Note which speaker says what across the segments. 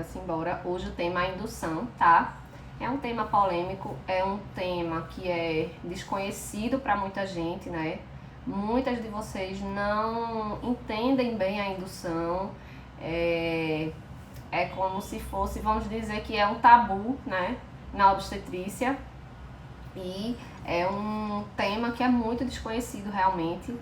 Speaker 1: Simbora. Hoje o tema é a indução, tá? É um tema polêmico, é um tema que é desconhecido para muita gente, né? Muitas de vocês não entendem bem a indução, é como se fosse, vamos dizer que é um tabu, né? Na obstetrícia, e é um tema que é muito desconhecido realmente.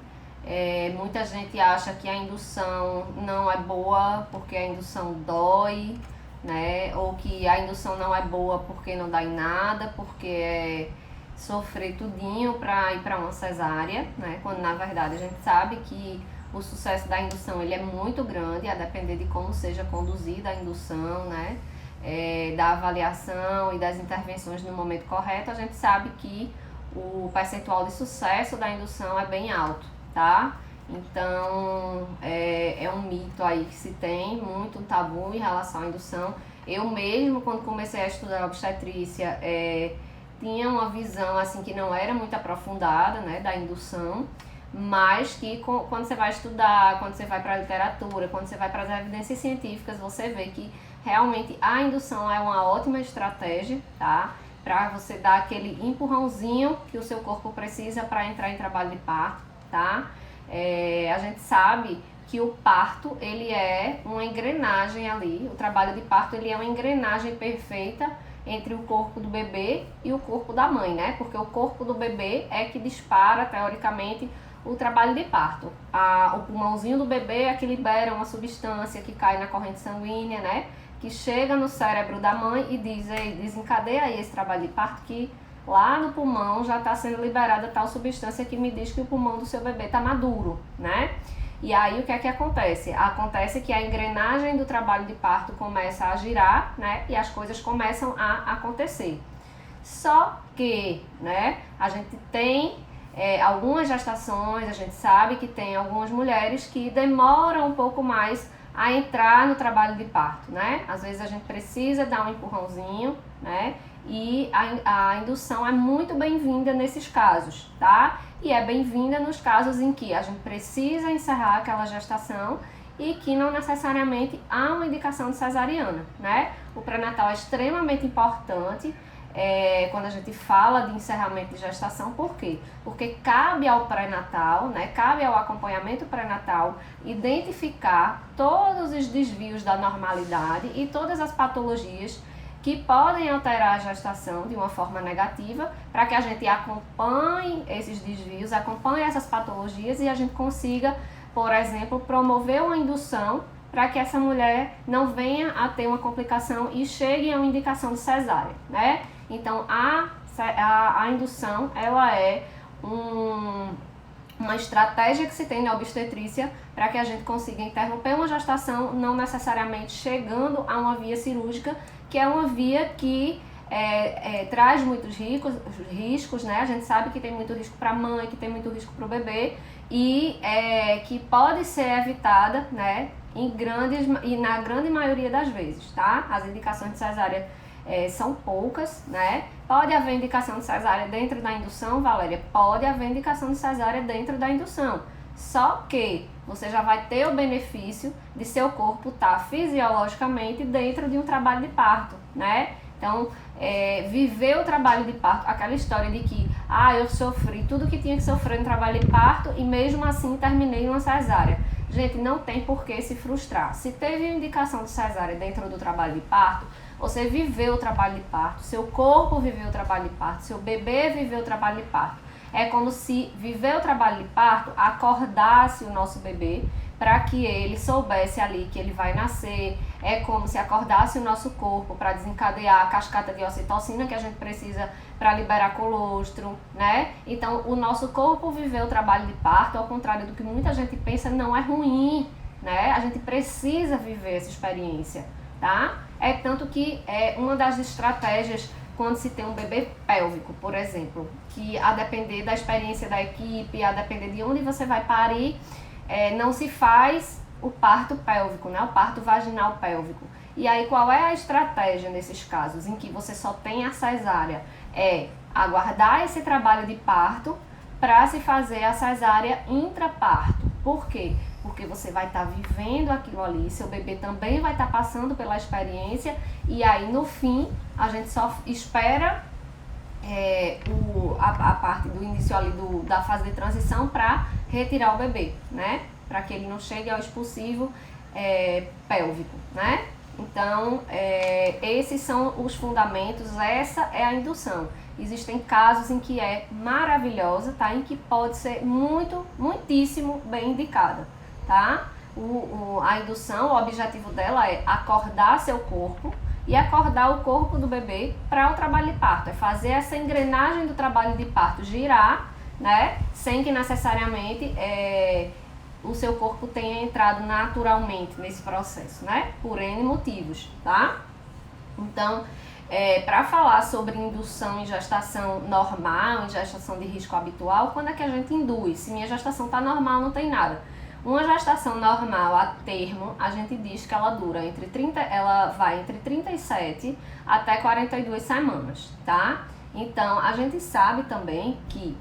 Speaker 1: Muita gente acha que a indução não é boa porque a indução dói, né? Ou que a indução não é boa porque não dá em nada, porque é sofrer tudinho para ir para uma cesárea, né? Quando na verdade a gente sabe que o sucesso da indução ele é muito grande, a depender de como seja conduzida a indução, né? Da avaliação e das intervenções no momento correto, a gente sabe que o percentual de sucesso da indução é bem alto, tá? Então, é um mito aí que se tem, muito um tabu em relação à indução. Eu mesmo, quando comecei a estudar obstetrícia, tinha uma visão assim que não era muito aprofundada, né, da indução, mas que quando você vai estudar, quando você vai para a literatura, quando você vai para as evidências científicas, você vê que realmente a indução é uma ótima estratégia, tá? Para você dar aquele empurrãozinho que o seu corpo precisa para entrar em trabalho de parto, tá? A gente sabe que o parto, ele é uma engrenagem ali, o trabalho de parto, ele é uma engrenagem perfeita entre o corpo do bebê e o corpo da mãe, né? Porque o corpo do bebê é que dispara, teoricamente, o trabalho de parto. O pulmãozinho do bebê é que libera uma substância que cai na corrente sanguínea, né? Que chega no cérebro da mãe e diz, desencadeia aí esse trabalho de parto, que lá no pulmão já está sendo liberada tal substância que me diz que o pulmão do seu bebê está maduro, né? E aí o que é que acontece? Acontece que a engrenagem do trabalho de parto começa a girar, né? E as coisas começam a acontecer. Só que, né, a gente tem algumas gestações, a gente sabe que tem algumas mulheres que demoram um pouco mais a entrar no trabalho de parto, né? Às vezes a gente precisa dar um empurrãozinho, né? E a indução é muito bem-vinda nesses casos, tá? E é bem-vinda nos casos em que a gente precisa encerrar aquela gestação e que não necessariamente há uma indicação de cesariana, né? O pré-natal é extremamente importante quando a gente fala de encerramento de gestação. Por quê? Porque cabe ao pré-natal, né? Cabe ao acompanhamento pré-natal identificar todos os desvios da normalidade e todas as patologias que podem alterar a gestação de uma forma negativa, para que a gente acompanhe esses desvios, acompanhe essas patologias e a gente consiga, por exemplo, promover uma indução para que essa mulher não venha a ter uma complicação e chegue a uma indicação de cesárea, né? Então, a indução, ela é uma estratégia que se tem na obstetrícia para que a gente consiga interromper uma gestação, não necessariamente chegando a uma via cirúrgica, que é uma via que traz muitos riscos, né? A gente sabe que tem muito risco para a mãe, que tem muito risco para o bebê e que pode ser evitada, né? Na grande maioria das vezes, tá? As indicações de cesárea são poucas, né? Pode haver indicação de cesárea dentro da indução, Valéria? Pode haver indicação de cesárea dentro da indução. Só que você já vai ter o benefício de seu corpo estar fisiologicamente dentro de um trabalho de parto, né? Então, viver o trabalho de parto, aquela história de que eu sofri tudo que tinha que sofrer no trabalho de parto e mesmo assim terminei uma cesárea. Gente, não tem por que se frustrar. Se teve indicação de cesárea dentro do trabalho de parto, você viveu o trabalho de parto, seu corpo viveu o trabalho de parto, seu bebê viveu o trabalho de parto. É como se viver o trabalho de parto acordasse o nosso bebê para que ele soubesse ali que ele vai nascer. É como se acordasse o nosso corpo para desencadear a cascata de ocitocina que a gente precisa para liberar colostro, né? Então, o nosso corpo viveu o trabalho de parto, ao contrário do que muita gente pensa, não é ruim, né? A gente precisa viver essa experiência, tá? Tanto que uma das estratégias quando se tem um bebê pélvico, por exemplo, que a depender da experiência da equipe, a depender de onde você vai parir, não se faz o parto pélvico, né? O parto vaginal pélvico. E aí qual é a estratégia nesses casos em que você só tem a cesárea? Aguardar esse trabalho de parto para se fazer a cesárea intraparto. Por quê? porque você vai estar vivendo aquilo ali, seu bebê também vai estar passando pela experiência, e aí no fim a gente só espera a parte do início ali da fase de transição para retirar o bebê, né? Para que ele não chegue ao expulsivo pélvico, né? Então, esses são os fundamentos, essa é a indução. Existem casos em que é maravilhosa, tá? Em que pode ser muitíssimo bem indicada, tá? A indução, o objetivo dela é acordar seu corpo e acordar o corpo do bebê para o trabalho de parto. É fazer essa engrenagem do trabalho de parto girar, né? Sem que necessariamente o seu corpo tenha entrado naturalmente nesse processo, né? Por N motivos, tá? Então, para falar sobre indução em gestação normal, em gestação de risco habitual, quando é que a gente induz? Se minha gestação está normal, não tem nada. Uma gestação normal a termo, a gente diz que ela dura ela vai entre 37 até 42 semanas, tá? Então, a gente sabe também que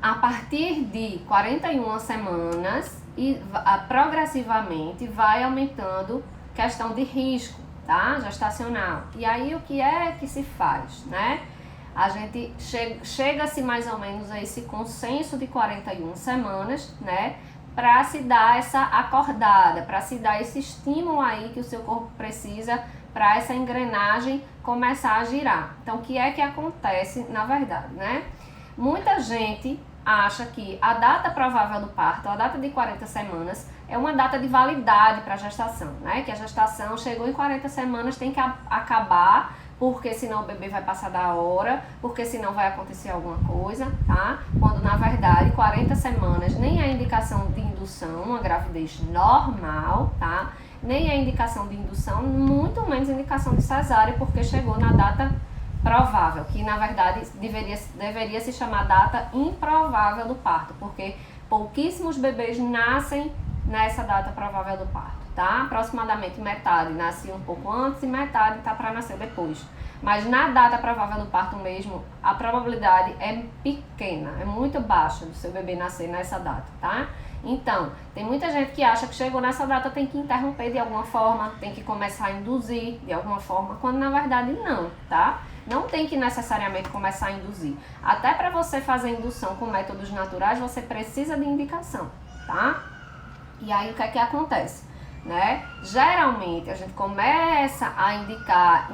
Speaker 1: a partir de 41 semanas e progressivamente vai aumentando questão de risco, tá? Gestacional. E aí o que é que se faz, né? A gente chega-se mais ou menos a esse consenso de 41 semanas, né? Para se dar essa acordada, para se dar esse estímulo aí que o seu corpo precisa para essa engrenagem começar a girar. Então, o que é que acontece na verdade, né? Muita gente acha que a data provável do parto, a data de 40 semanas, é uma data de validade para a gestação, né? Que a gestação chegou em 40 semanas, tem que acabar, porque senão o bebê vai passar da hora, porque senão vai acontecer alguma coisa, tá? Quando na verdade 40 semanas nem é indicação de indução, uma gravidez normal, tá? Nem é indicação de indução, muito menos indicação de cesárea, porque chegou na data provável, que na verdade deveria se chamar data improvável do parto, porque pouquíssimos bebês nascem nessa data provável do parto, tá? Aproximadamente metade nasce um pouco antes e metade tá para nascer depois. Mas na data provável do parto mesmo, a probabilidade é pequena, é muito baixa do seu bebê nascer nessa data, tá? Então, tem muita gente que acha que chegou nessa data tem que interromper de alguma forma, tem que começar a induzir de alguma forma, quando na verdade não, tá? Não tem que necessariamente começar a induzir. Até para você fazer indução com métodos naturais, você precisa de indicação, tá? E aí o que é que acontece, né? Geralmente a gente começa a indicar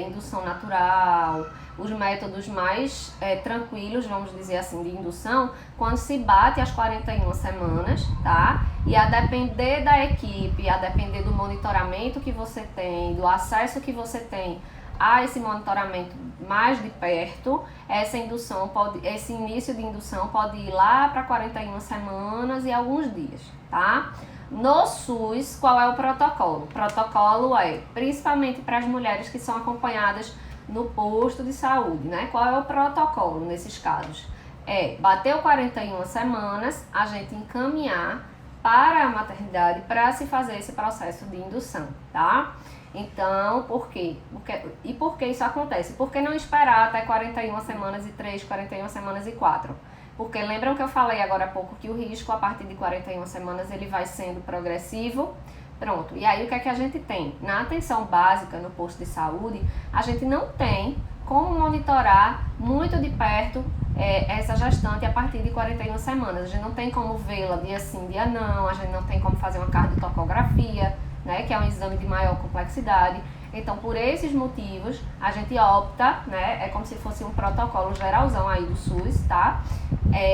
Speaker 1: indução natural, os métodos mais tranquilos, vamos dizer assim, de indução, quando se bate as 41 semanas, tá? E a depender da equipe, a depender do monitoramento que você tem, do acesso que você tem a esse monitoramento mais de perto, esse início de indução pode ir lá para 41 semanas e alguns dias, tá? No SUS, qual é o protocolo? O protocolo é, principalmente para as mulheres que são acompanhadas no posto de saúde, né? Qual é o protocolo nesses casos? Bateu 41 semanas, a gente encaminhar para a maternidade para se fazer esse processo de indução, tá? Então, por quê? E por que isso acontece? Por que não esperar até 41 semanas e 3, 41 semanas e 4? Porque lembram que eu falei agora há pouco que o risco a partir de 41 semanas ele vai sendo progressivo? Pronto, e aí o que é que a gente tem? Na atenção básica, no posto de saúde, a gente não tem como monitorar muito de perto essa gestante a partir de 41 semanas. A gente não tem como vê-la dia sim, dia não, a gente não tem como fazer uma cardiotocografia, né, que é um exame de maior complexidade. Então, por esses motivos, a gente opta, né, é como se fosse um protocolo geralzão aí do SUS, tá?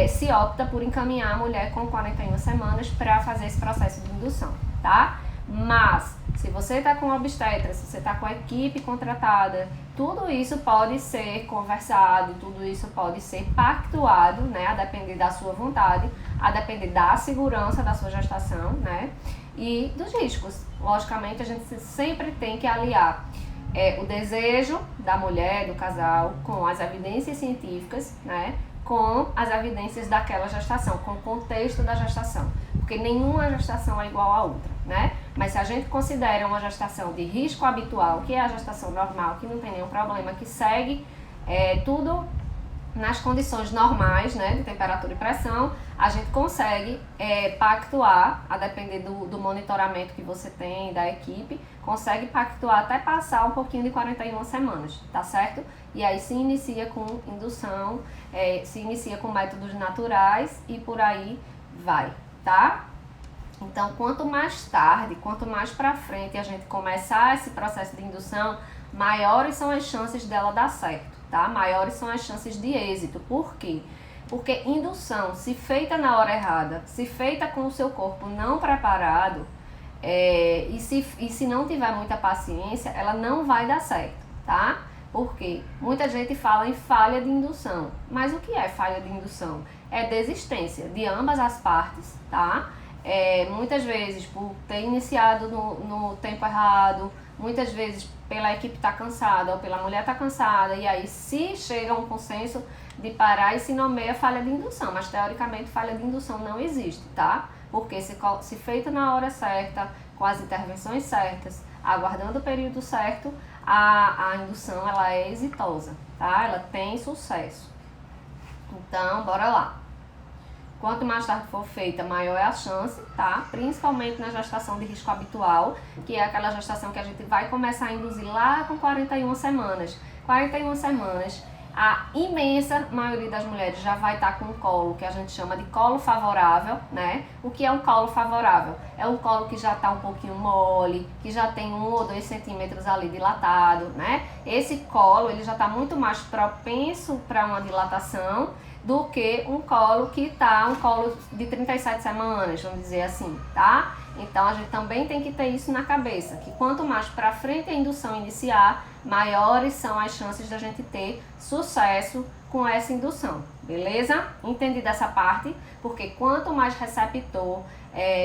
Speaker 1: Se opta por encaminhar a mulher com 41 semanas para fazer esse processo de indução, tá? Mas, se você está com obstetra, se você está com a equipe contratada, tudo isso pode ser conversado, tudo isso pode ser pactuado, né, a depender da sua vontade, a depender da segurança da sua gestação, né, e dos riscos. Logicamente, a gente sempre tem que aliar o desejo da mulher, do casal, com as evidências científicas, né, com as evidências daquela gestação, com o contexto da gestação, porque nenhuma gestação é igual à outra, né? Mas se a gente considera uma gestação de risco habitual, que é a gestação normal, que não tem nenhum problema, que segue tudo nas condições normais, né, de temperatura e pressão, a gente consegue pactuar, a depender do monitoramento que você tem, da equipe, consegue pactuar até passar um pouquinho de 41 semanas, tá certo? E aí se inicia com indução, se inicia com métodos naturais e por aí vai, tá? Então, quanto mais tarde, quanto mais pra frente a gente começar esse processo de indução, maiores são as chances dela dar certo, tá? Maiores são as chances de êxito. Por quê? Porque indução, se feita na hora errada, se feita com o seu corpo não preparado, e se não tiver muita paciência, ela não vai dar certo, tá? Porque muita gente fala em falha de indução. Mas o que é falha de indução? É desistência de ambas as partes, tá? Muitas vezes por ter iniciado no tempo errado, muitas vezes pela equipe estar cansada ou pela mulher estar cansada, e aí se chega a um consenso de parar e se nomeia falha de indução, mas teoricamente falha de indução não existe, tá? Porque se feita na hora certa, com as intervenções certas, aguardando o período certo, a indução ela é exitosa, tá? Ela tem sucesso. Então, bora lá. Quanto mais tarde for feita, maior é a chance, tá? Principalmente na gestação de risco habitual, que é aquela gestação que a gente vai começar a induzir lá com 41 semanas. 41 semanas, a imensa maioria das mulheres já vai estar com um colo que a gente chama de colo favorável, né? O que é um colo favorável? É um colo que já está um pouquinho mole, que já tem 1 ou 2 centímetros ali dilatado, né? Esse colo, ele já está muito mais propenso para uma dilatação do que um colo que tá um colo de 37 semanas, vamos dizer assim, tá? Então a gente também tem que ter isso na cabeça, que quanto mais para frente a indução iniciar, maiores são as chances da gente ter sucesso com essa indução, beleza? Entendi dessa parte? Porque quanto mais receptor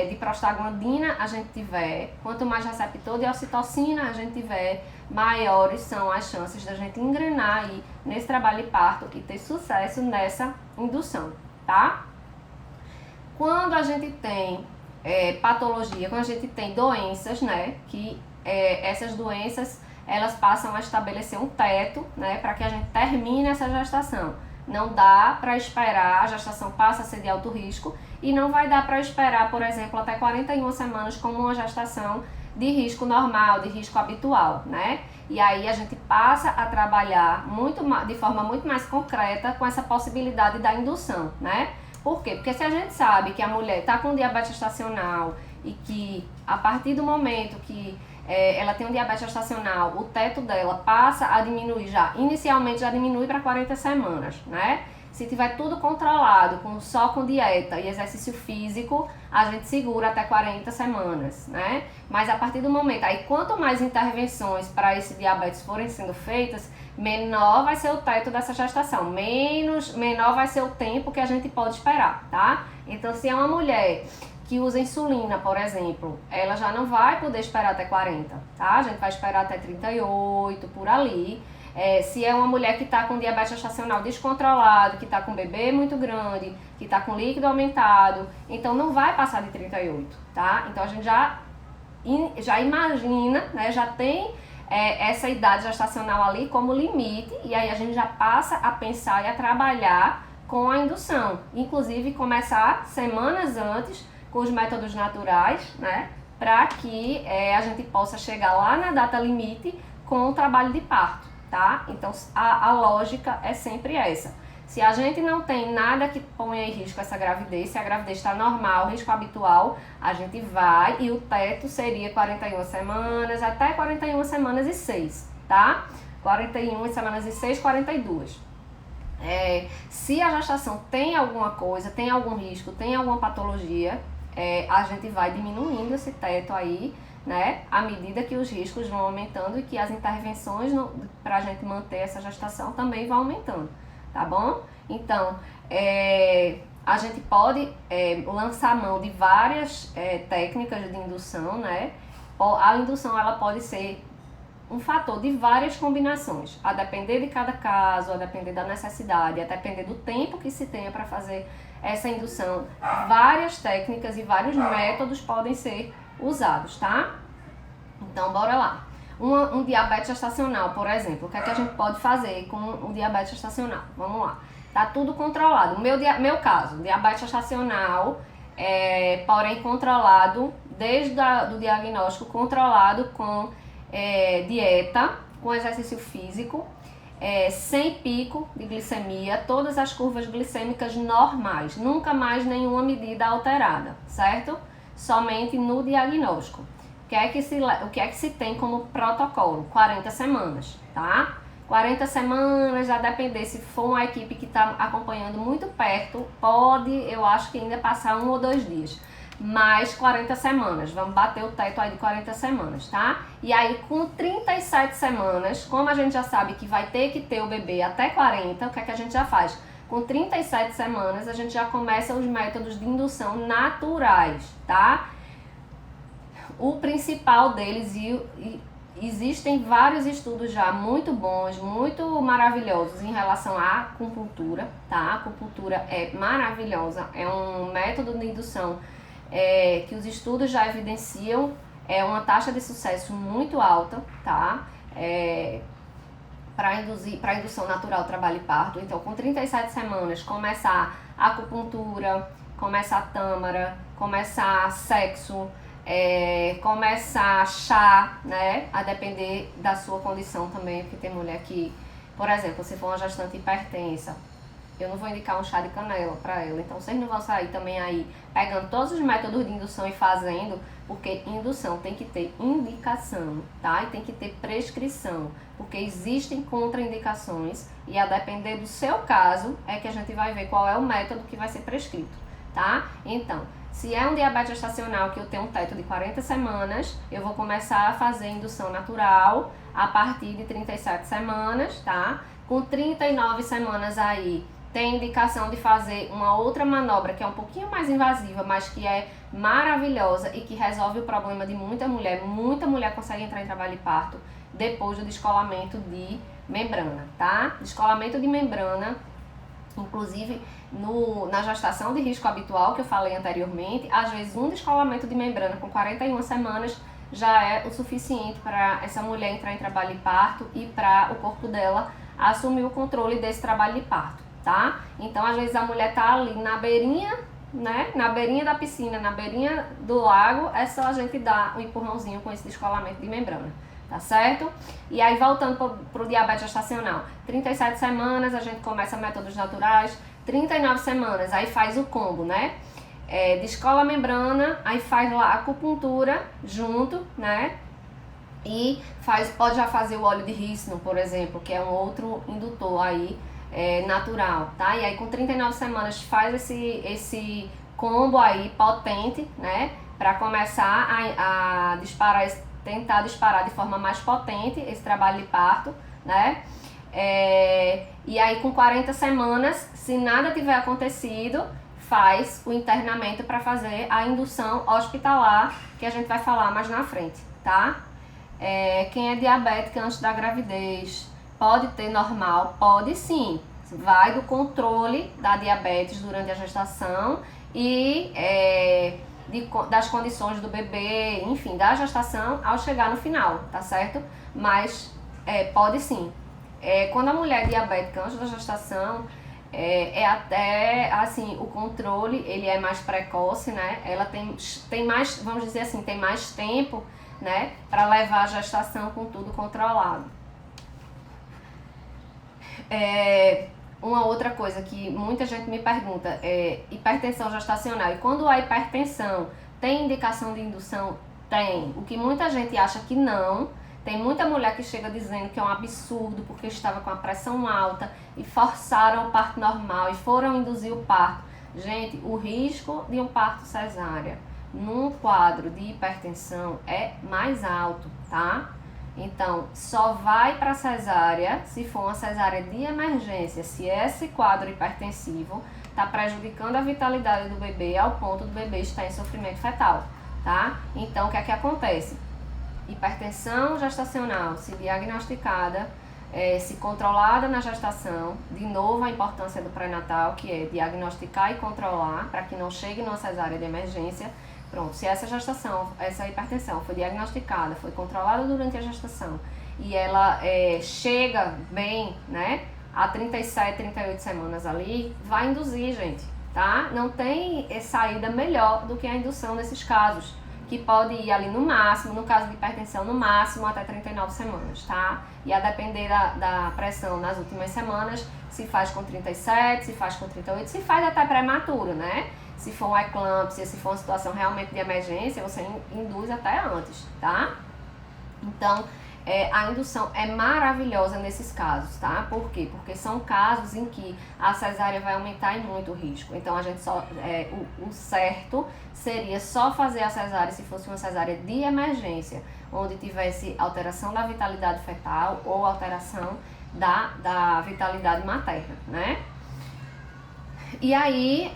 Speaker 1: de prostaglandina a gente tiver, quanto mais receptor de ocitocina a gente tiver, maiores são as chances da gente engrenar aí nesse trabalho de parto e ter sucesso nessa indução, tá? Quando a gente tem patologia, quando a gente tem doenças, né, que essas doenças elas passam a estabelecer um teto, né, para que a gente termine essa gestação. Não dá para esperar, a gestação passa a ser de alto risco e não vai dar para esperar, por exemplo, até 41 semanas como uma gestação de risco normal, de risco habitual, né? E aí a gente passa a trabalhar de forma muito mais concreta com essa possibilidade da indução, né? Por quê? Porque se a gente sabe que a mulher está com diabetes gestacional e que a partir do momento que ela tem um diabetes gestacional, o teto dela passa a diminuir inicialmente já diminui para 40 semanas, né? Se tiver tudo controlado, só com dieta e exercício físico, a gente segura até 40 semanas, né? Mas a partir do momento, aí quanto mais intervenções para esse diabetes forem sendo feitas, menor vai ser o teto dessa gestação, menor vai ser o tempo que a gente pode esperar, tá? Então, se é uma mulher que usa insulina, por exemplo, ela já não vai poder esperar até 40, tá? A gente vai esperar até 38, por ali. Se é uma mulher que está com diabetes gestacional descontrolado, que está com bebê muito grande, que está com líquido aumentado, então não vai passar de 38, tá? Então a gente já imagina, né, já tem essa idade gestacional ali como limite, e aí a gente já passa a pensar e a trabalhar com a indução, inclusive começar semanas antes com os métodos naturais, né, para que a gente possa chegar lá na data limite com o trabalho de parto. Tá? Então a lógica é sempre essa. Se a gente não tem nada que ponha em risco essa gravidez, se a gravidez está normal, risco habitual, a gente vai e o teto seria 41 semanas até 41 semanas e 6, tá? 41 semanas e 6, 42. Se a gestação tem alguma coisa, tem algum risco, tem alguma patologia, a gente vai diminuindo esse teto aí, né, à medida que os riscos vão aumentando e que as intervenções para a gente manter essa gestação também vão aumentando, tá bom? Então, a gente pode lançar mão de várias técnicas de indução, né? A indução ela pode ser um fator de várias combinações, a depender de cada caso, a depender da necessidade, a depender do tempo que se tenha para fazer essa indução. Várias técnicas e vários métodos podem ser usados, tá? Então, bora lá. Um diabetes gestacional, por exemplo, o que é que a gente pode fazer com o diabetes gestacional? Vamos lá. Tá tudo controlado. Meu caso, diabetes gestacional, porém controlado, desde do diagnóstico, controlado com dieta, com exercício físico, sem pico de glicemia, todas as curvas glicêmicas normais, nunca mais nenhuma medida alterada, certo? Somente no diagnóstico. O que é que se tem como protocolo? 40 semanas, tá? 40 semanas, a depender, se for uma equipe que está acompanhando muito perto, pode, eu acho que ainda passar 1 ou 2 dias. Mais 40 semanas, vamos bater o teto aí de 40 semanas, tá? E aí com 37 semanas, como a gente já sabe que vai ter que ter o bebê até 40, o que é que a gente já faz? Com 37 semanas, a gente já começa os métodos de indução naturais, tá? O principal deles, e existem vários estudos já muito bons, muito maravilhosos em relação à acupuntura, tá? A acupuntura é maravilhosa, é um método de indução que os estudos já evidenciam, é uma taxa de sucesso muito alta, tá? Para indução natural, trabalho e parto. Então, com 37 semanas, começar a acupuntura, começa a tâmara, começa sexo, começa chá, né? A depender da sua condição também, porque tem mulher que, por exemplo, se for uma gestante hipertensa, eu não vou indicar um chá de canela para ela. Então, vocês não vão sair também aí pegando todos os métodos de indução e fazendo, porque indução tem que ter indicação, tá? E tem que ter prescrição, porque existem contraindicações e a depender do seu caso é que a gente vai ver qual é o método que vai ser prescrito, tá? Então, se é um diabetes gestacional que eu tenho um teto de 40 semanas, eu vou começar a fazer indução natural a partir de 37 semanas, tá? Com 39 semanas aí, tem indicação de fazer uma outra manobra que é um pouquinho mais invasiva, mas que é maravilhosa e que resolve o problema de muita mulher. Muita mulher consegue entrar em trabalho de parto depois do descolamento de membrana, tá? Descolamento de membrana, inclusive na gestação de risco habitual que eu falei anteriormente, às vezes um descolamento de membrana com 41 semanas já é o suficiente para essa mulher entrar em trabalho de parto e para o corpo dela assumir o controle desse trabalho de parto, tá? Então, às vezes a mulher tá ali na beirinha, né? Na beirinha da piscina, na beirinha do lago, é só a gente dar um empurrãozinho com esse descolamento de membrana, tá certo? E aí, voltando pro diabetes gestacional, 37 semanas a gente começa métodos naturais, 39 semanas, aí faz o combo, né? Descola a membrana, aí faz lá a acupuntura junto, né? E pode já fazer o óleo de rícino, por exemplo, que é um outro indutor aí, natural, tá? E aí com 39 semanas faz esse combo aí potente, né? Pra começar a disparar, tentar disparar de forma mais potente esse trabalho de parto, né? E aí com 40 semanas, se nada tiver acontecido, faz o internamento para fazer a indução hospitalar, que a gente vai falar mais na frente, tá? Quem é diabética antes da gravidez, pode ter normal? Pode sim. Vai do controle da diabetes durante a gestação e das condições do bebê, enfim, da gestação ao chegar no final, tá certo? Mas pode sim. Quando a mulher é diabética antes da gestação, até assim, o controle ele é mais precoce, né? Ela tem mais, vamos dizer assim, tem mais tempo, né, para levar a gestação com tudo controlado. Uma outra coisa que muita gente me pergunta é hipertensão gestacional. E quando há hipertensão, tem indicação de indução? Tem. O que muita gente acha que não. Tem muita mulher que chega dizendo que é um absurdo porque estava com a pressão alta e forçaram o parto normal e foram induzir o parto. Gente, o risco de um parto cesárea num quadro de hipertensão é mais alto, tá? Então, só vai para cesárea se for uma cesárea de emergência, se esse quadro hipertensivo está prejudicando a vitalidade do bebê ao ponto do bebê estar em sofrimento fetal, tá? Então, o que é que acontece? Hipertensão gestacional, se diagnosticada, se controlada na gestação, de novo a importância do pré-natal, que é diagnosticar e controlar, para que não chegue numa cesárea de emergência. Pronto, se essa hipertensão foi diagnosticada, foi controlada durante a gestação e ela chega bem, né, a 37, 38 semanas ali, vai induzir, gente, tá? Não tem saída melhor do que a indução nesses casos, que pode ir ali no máximo, no caso de hipertensão, no máximo até 39 semanas, tá? E a depender da pressão nas últimas semanas, se faz com 37, se faz com 38, se faz até prematuro, né? Se for uma eclâmpsia, se for uma situação realmente de emergência, você induz até antes, tá? Então, a indução é maravilhosa nesses casos, tá? Por quê? Porque são casos em que a cesárea vai aumentar muito o risco. Então, a gente o certo seria só fazer a cesárea se fosse uma cesárea de emergência, onde tivesse alteração da vitalidade fetal ou alteração da vitalidade materna, né? E aí,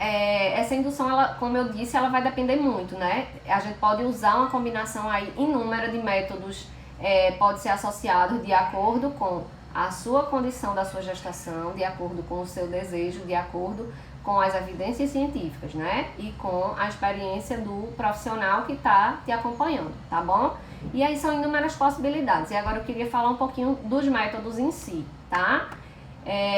Speaker 1: essa indução, ela, como eu disse, ela vai depender muito, né? A gente pode usar uma combinação aí inúmera de métodos, pode ser associado de acordo com a sua condição da sua gestação, de acordo com o seu desejo, de acordo com as evidências científicas, né? E com a experiência do profissional que está te acompanhando, tá bom? E aí são inúmeras possibilidades. E agora eu queria falar um pouquinho dos métodos em si, tá?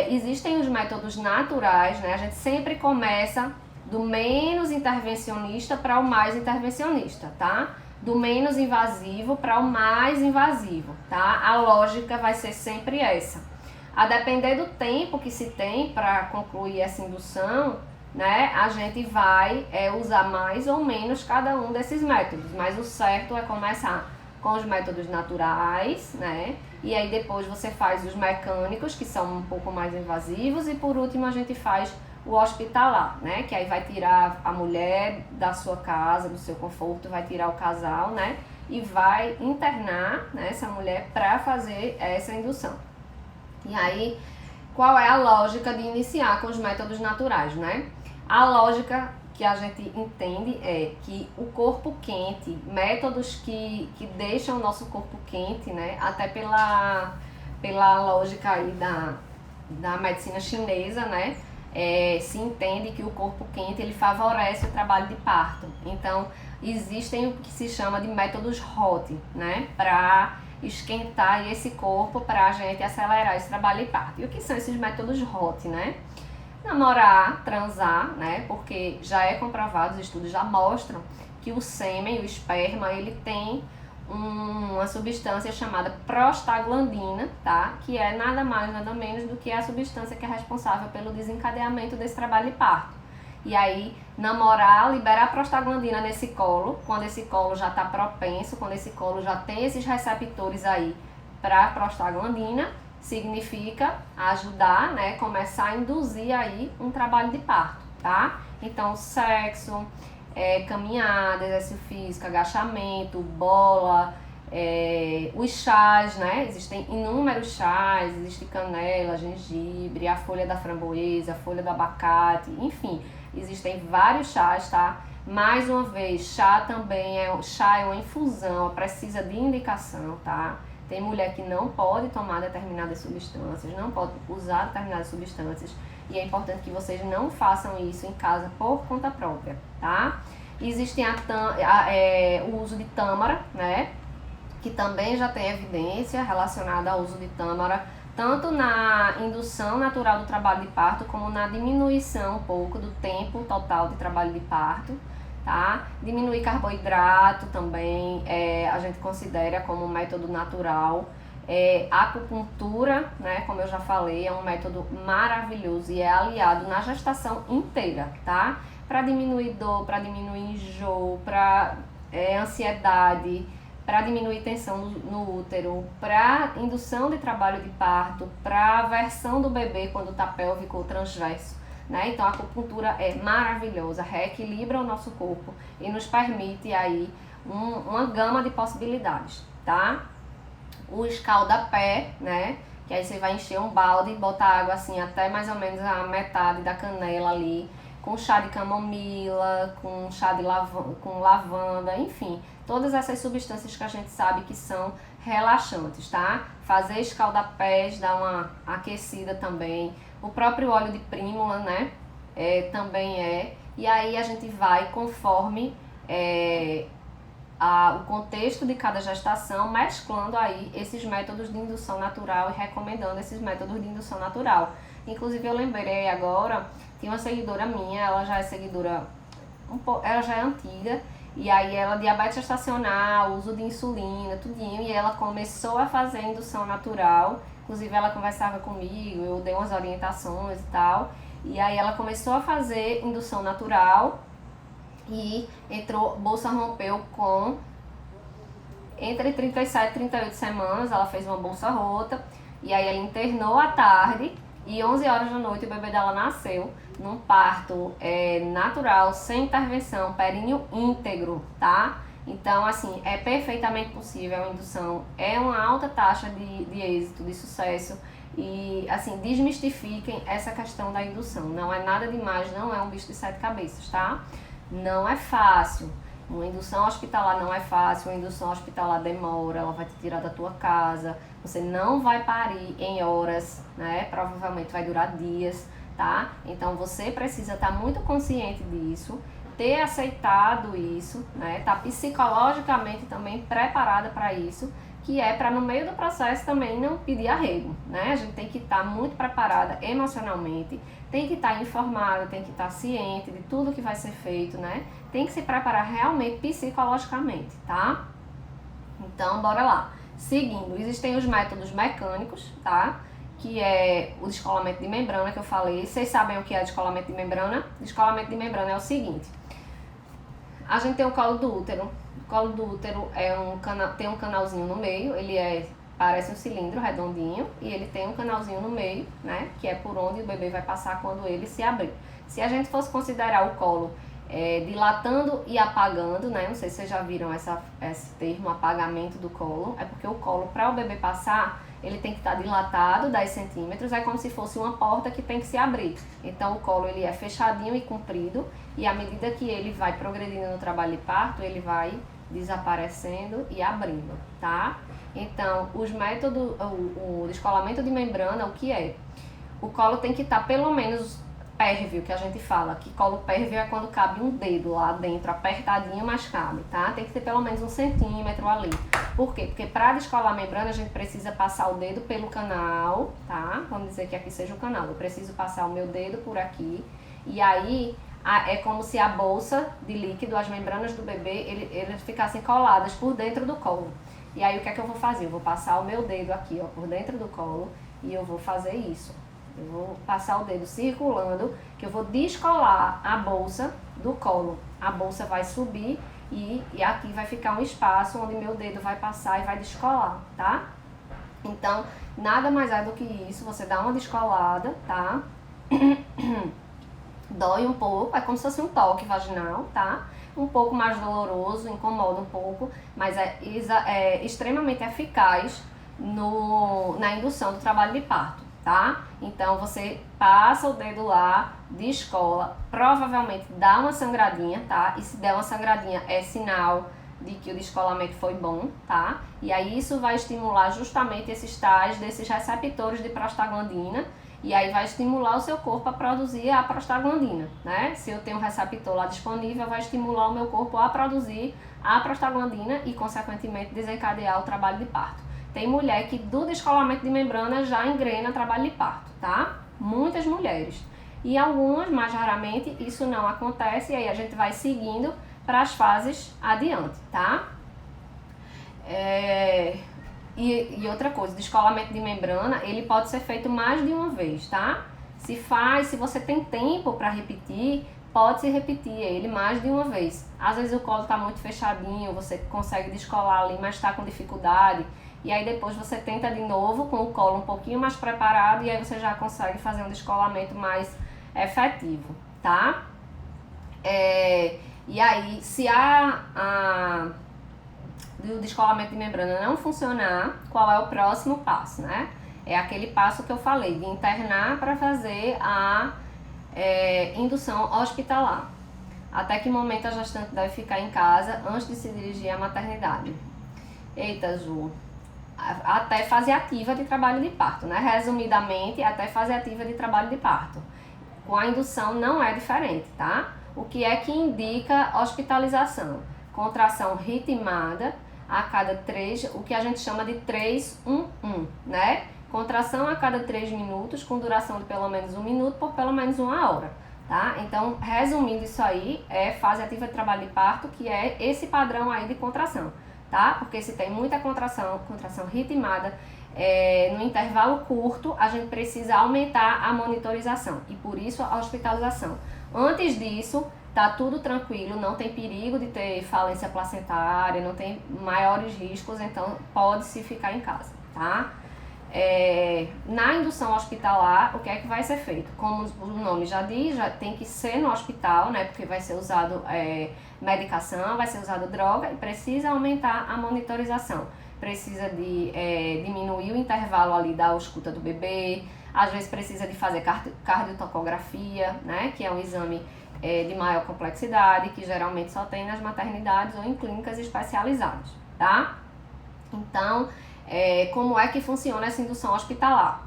Speaker 1: Existem os métodos naturais, né? A gente sempre começa do menos intervencionista para o mais intervencionista, tá? Do menos invasivo para o mais invasivo, tá? A lógica vai ser sempre essa. A depender do tempo que se tem para concluir essa indução, né? A gente vai usar mais ou menos cada um desses métodos, mas o certo é começar com os métodos naturais, né? E aí depois você faz os mecânicos, que são um pouco mais invasivos, e por último a gente faz o hospitalar, né? Que aí vai tirar a mulher da sua casa, do seu conforto, vai tirar o casal, né? E vai internar, né, essa mulher para fazer essa indução. E aí, qual é a lógica de iniciar com os métodos naturais, né? A lógica que a gente entende é que o corpo quente, métodos que deixam o nosso corpo quente, né? Até pela lógica aí da medicina chinesa, né? Se entende que o corpo quente ele favorece o trabalho de parto. Então, existem o que se chama de métodos hot, né? Para esquentar esse corpo para a gente acelerar esse trabalho de parto. E o que são esses métodos hot, né? Namorar, transar, né? Porque já é comprovado, os estudos já mostram que o sêmen, o esperma, ele tem uma substância chamada prostaglandina, tá? Que é nada mais, nada menos do que a substância que é responsável pelo desencadeamento desse trabalho de parto. E aí, namorar, liberar prostaglandina nesse colo, quando esse colo já está propenso, quando esse colo já tem esses receptores aí para prostaglandina, significa ajudar, né, começar a induzir aí um trabalho de parto, tá? Então, sexo, caminhada, exercício físico, agachamento, bola, os chás, né? Existem inúmeros chás, existe canela, gengibre, a folha da framboesa, a folha do abacate, enfim, existem vários chás, tá? Mais uma vez, chá é uma infusão, precisa de indicação, tá? Tem mulher que não pode tomar determinadas substâncias, não pode usar determinadas substâncias, e é importante que vocês não façam isso em casa por conta própria, tá? Existe o uso de tâmara, né? Que também já tem evidência relacionada ao uso de tâmara, tanto na indução natural do trabalho de parto, como na diminuição um pouco do tempo total de trabalho de parto, tá? Diminuir carboidrato também, a gente considera como um método natural. A acupuntura, né, como eu já falei, é um método maravilhoso e é aliado na gestação inteira, tá? Para diminuir dor, para diminuir enjoo, para ansiedade, para diminuir tensão no útero, para indução de trabalho de parto, para aversão do bebê quando está pélvico ou transverso, né? Então a acupuntura é maravilhosa, reequilibra o nosso corpo e nos permite aí uma gama de possibilidades, tá? O escalda-pé, né? Que aí você vai encher um balde e botar água assim até mais ou menos a metade da canela ali, com chá de camomila, com chá de com lavanda, enfim, todas essas substâncias que a gente sabe que são relaxantes, tá? Fazer escalda-pés, dar uma aquecida também. O próprio óleo de prímula, né? Também é. E aí a gente vai conforme o contexto de cada gestação, mesclando aí esses métodos de indução natural e recomendando esses métodos de indução natural. Inclusive eu lembrei agora, tinha uma seguidora minha, ela já é seguidora, ela já é antiga, e aí ela, diabetes gestacional, uso de insulina, tudinho, e ela começou a fazer indução natural, inclusive ela conversava comigo, eu dei umas orientações e tal, e aí ela começou a fazer indução natural, e bolsa rompeu com entre 37 e 38 semanas, ela fez uma bolsa rota, e aí ela internou à tarde, e 11 horas da noite o bebê dela nasceu num parto natural, sem intervenção, períneo íntegro, tá? Então, assim, é perfeitamente possível a indução, é uma alta taxa de êxito, de sucesso, e, assim, desmistifiquem essa questão da indução, não é nada demais, não é um bicho de 7 cabeças, tá? Não é fácil. Uma indução hospitalar não é fácil, uma indução hospitalar demora, ela vai te tirar da tua casa, você não vai parir em horas, né? Provavelmente vai durar dias, tá? Então você precisa estar muito consciente disso, ter aceitado isso, né? Tá psicologicamente também preparada para isso, que é para no meio do processo também não pedir arrego, né? A gente tem que estar muito preparada emocionalmente, tem que estar informada, tem que estar ciente de tudo que vai ser feito, né? Tem que se preparar realmente psicologicamente, tá? Então, bora lá. Seguindo, existem os métodos mecânicos, tá? Que é o descolamento de membrana que eu falei. Vocês sabem o que é descolamento de membrana? Descolamento de membrana é o seguinte. A gente tem o colo do útero. O colo do útero tem um canalzinho no meio, parece um cilindro redondinho e ele tem um canalzinho no meio, né? Que é por onde o bebê vai passar quando ele se abrir. Se a gente fosse considerar o colo dilatando e apagando, né? Não sei se vocês já viram esse termo, apagamento do colo. É porque o colo, para o bebê passar, ele tem que estar dilatado 10 centímetros, é como se fosse uma porta que tem que se abrir. Então o colo ele é fechadinho e comprido, e à medida que ele vai progredindo no trabalho de parto, ele vai desaparecendo e abrindo, tá? Então, o descolamento de membrana, o que é? O colo tem que estar pelo menos pérvio, que a gente fala, que colo pérvio é quando cabe um dedo lá dentro, apertadinho, mas cabe, tá? Tem que ter pelo menos 1 centímetro ali. Por quê? Porque para descolar a membrana, a gente precisa passar o dedo pelo canal, tá? Vamos dizer que aqui seja o canal. Eu preciso passar o meu dedo por aqui, e aí é como se a bolsa de líquido, as membranas do bebê, eles ficassem coladas por dentro do colo. E aí o que é que eu vou fazer? Eu vou passar o meu dedo aqui, ó, por dentro do colo, e eu vou fazer isso. Eu vou passar o dedo circulando, que eu vou descolar a bolsa do colo. A bolsa vai subir e aqui vai ficar um espaço onde meu dedo vai passar e vai descolar, tá? Então, nada mais é do que isso, você dá uma descolada, tá? Dói um pouco, é como se fosse um toque vaginal, tá? Um pouco mais doloroso, incomoda um pouco, mas é extremamente eficaz na indução do trabalho de parto, tá? Então você passa o dedo lá, descola, provavelmente dá uma sangradinha, tá? E se der uma sangradinha é sinal de que o descolamento foi bom, tá? E aí isso vai estimular justamente esses tais desses receptores de prostaglandina, e aí vai estimular o seu corpo a produzir a prostaglandina, né? Se eu tenho um receptor lá disponível, vai estimular o meu corpo a produzir a prostaglandina e, consequentemente, desencadear o trabalho de parto. Tem mulher que do descolamento de membrana já engrena trabalho de parto, tá? Muitas mulheres. E algumas, mais raramente, isso não acontece, e aí a gente vai seguindo para as fases adiante, tá? E outra coisa, o descolamento de membrana, ele pode ser feito mais de uma vez, tá? Se você tem tempo para repetir, pode se repetir ele mais de uma vez. Às vezes o colo está muito fechadinho, você consegue descolar ali, mas está com dificuldade. E aí depois você tenta de novo com o colo um pouquinho mais preparado, e aí você já consegue fazer um descolamento mais efetivo, tá? E aí, se o descolamento de membrana não funcionar, qual é o próximo passo, né? É aquele passo que eu falei, de internar para fazer a indução hospitalar. Até que momento a gestante deve ficar em casa antes de se dirigir à maternidade? Eita, Ju. Até fase ativa de trabalho de parto, né? Resumidamente, até fase ativa de trabalho de parto. Com a indução não é diferente, tá? O que é que indica hospitalização? contração ritmada a cada 3, o que a gente chama de 3-1-1, né? Contração a cada 3 minutos, com duração de pelo menos 1 minuto por pelo menos 1 hora, tá? Então, resumindo isso aí, é fase ativa de trabalho de parto, que é esse padrão aí de contração, tá? Porque se tem muita contração ritmada, no intervalo curto, a gente precisa aumentar a monitorização e por isso a hospitalização. Antes disso, tá tudo tranquilo, não tem perigo de ter falência placentária, não tem maiores riscos, então pode-se ficar em casa, tá? Na indução hospitalar, o que é que vai ser feito? Como o nome já diz, já tem que ser no hospital, né? Porque vai ser usado medicação, vai ser usado droga e precisa aumentar a monitorização. Precisa de diminuir o intervalo ali da ausculta do bebê, às vezes precisa de fazer cardiotocografia, né? Que é um exame de maior complexidade, que geralmente só tem nas maternidades ou em clínicas especializadas, tá? Então, como é que funciona essa indução hospitalar?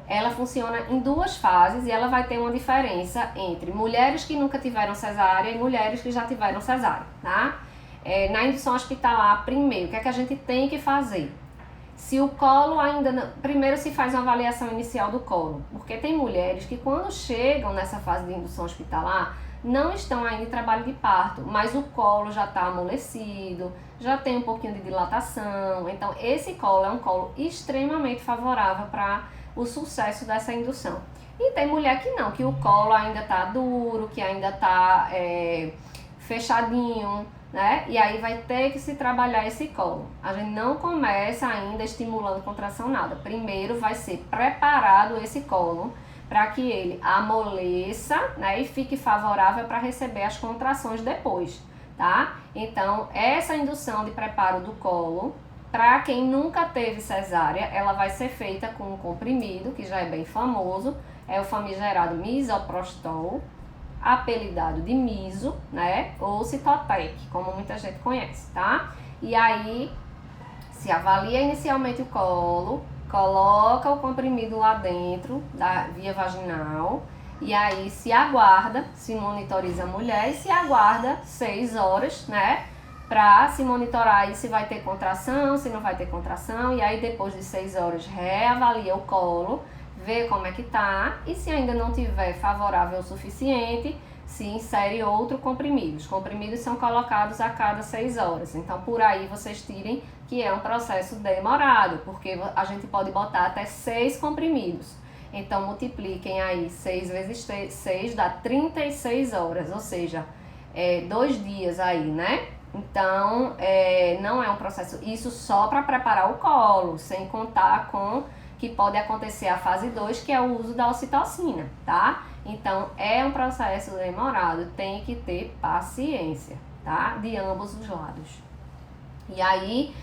Speaker 1: Ela funciona em 2 fases e ela vai ter uma diferença entre mulheres que nunca tiveram cesárea e mulheres que já tiveram cesárea, tá? Na indução hospitalar, primeiro, o que é que a gente tem que fazer? Se o colo ainda não... Primeiro se faz uma avaliação inicial do colo, porque tem mulheres que quando chegam nessa fase de indução hospitalar, não estão ainda em trabalho de parto, mas o colo já está amolecido, já tem um pouquinho de dilatação, então esse colo é um colo extremamente favorável para o sucesso dessa indução. E tem mulher que não, que o colo ainda está duro, que ainda está fechadinho, né? E aí vai ter que se trabalhar esse colo. A gente não começa ainda estimulando contração nada. Primeiro vai ser preparado esse colo para que ele amoleça, né, e fique favorável para receber as contrações depois, tá? Então, essa indução de preparo do colo, para quem nunca teve cesárea, ela vai ser feita com um comprimido, que já é bem famoso, é o famigerado misoprostol, apelidado de miso, né, ou Citotec, como muita gente conhece, tá? E aí, se avalia inicialmente o colo, coloca o comprimido lá dentro, da via vaginal, e aí se aguarda, se monitoriza a mulher e se aguarda 6 horas, né? Pra se monitorar aí se vai ter contração, se não vai ter contração, e aí depois de 6 horas reavalia o colo, vê como é que tá, e se ainda não tiver favorável o suficiente, se insere outro comprimido. Os comprimidos são colocados a cada 6 horas, então por aí vocês tirem que é um processo demorado, porque a gente pode botar até 6 comprimidos. Então multipliquem aí 6 vezes 6 dá 36 horas, ou seja, 2 dias aí, né? Então não é um processo, isso só para preparar o colo, sem contar com que pode acontecer a fase 2, que é o uso da ocitocina, tá? Então, é um processo demorado, tem que ter paciência, tá? De ambos os lados. E aí,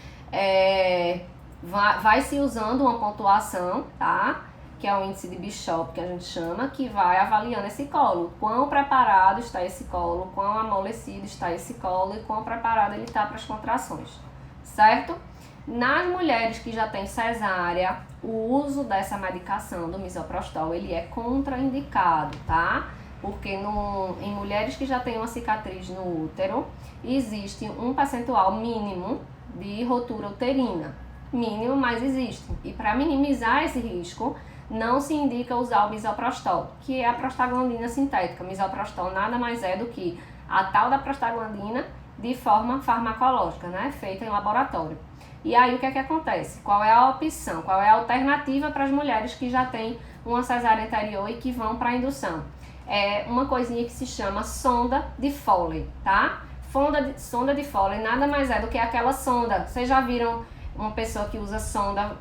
Speaker 1: vai se usando uma pontuação, tá? Que é o índice de Bishop, que a gente chama, que vai avaliando esse colo. Quão preparado está esse colo, quão amolecido está esse colo e quão preparado ele está para as contrações, certo? Nas mulheres que já têm cesárea, o uso dessa medicação do misoprostol, ele é contraindicado, tá? Porque em mulheres que já têm uma cicatriz no útero, existe um percentual mínimo de rotura uterina. Mínimo, mas existe. E para minimizar esse risco, não se indica usar o misoprostol, que é a prostaglandina sintética. Misoprostol nada mais é do que a tal da prostaglandina de forma farmacológica, né? Feita em laboratório. E aí o que é que acontece? Qual é a opção? Qual é a alternativa para as mulheres que já têm uma cesárea anterior e que vão para a indução? É uma coisinha que se chama sonda de Foley, tá? Sonda de Foley nada mais é do que aquela sonda. Vocês já viram uma pessoa que usa sonda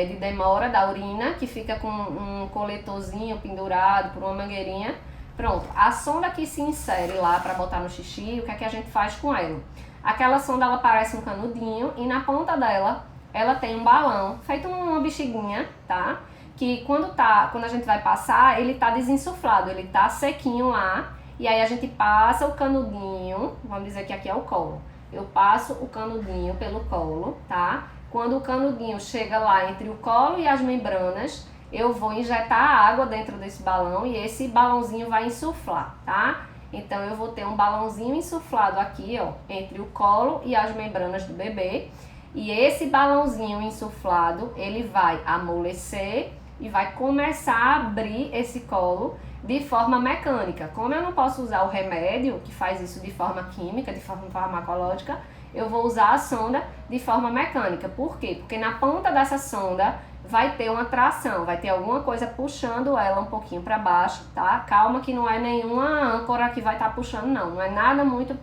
Speaker 1: de demora da urina, que fica com um coletorzinho pendurado por uma mangueirinha? Pronto, a sonda que se insere lá para botar no xixi, o que é que a gente faz com ela? Aquela sonda, ela parece um canudinho e na ponta dela, ela tem um balão, feito uma bexiguinha, tá? Que quando a gente vai passar, ele tá desinsuflado, ele tá sequinho lá. E aí a gente passa o canudinho, vamos dizer que aqui é o colo. Eu passo o canudinho pelo colo, tá? Quando o canudinho chega lá entre o colo e as membranas, eu vou injetar água dentro desse balão e esse balãozinho vai insuflar, tá? Então eu vou ter um balãozinho insuflado aqui, ó, entre o colo e as membranas do bebê. E esse balãozinho insuflado, ele vai amolecer e vai começar a abrir esse colo de forma mecânica. Como eu não posso usar o remédio, que faz isso de forma química, de forma farmacológica, eu vou usar a sonda de forma mecânica. Por quê? Porque na ponta dessa sonda vai ter uma tração, vai ter alguma coisa puxando ela um pouquinho para baixo, tá? Calma que não é nenhuma âncora que vai estar puxando, não é nada muito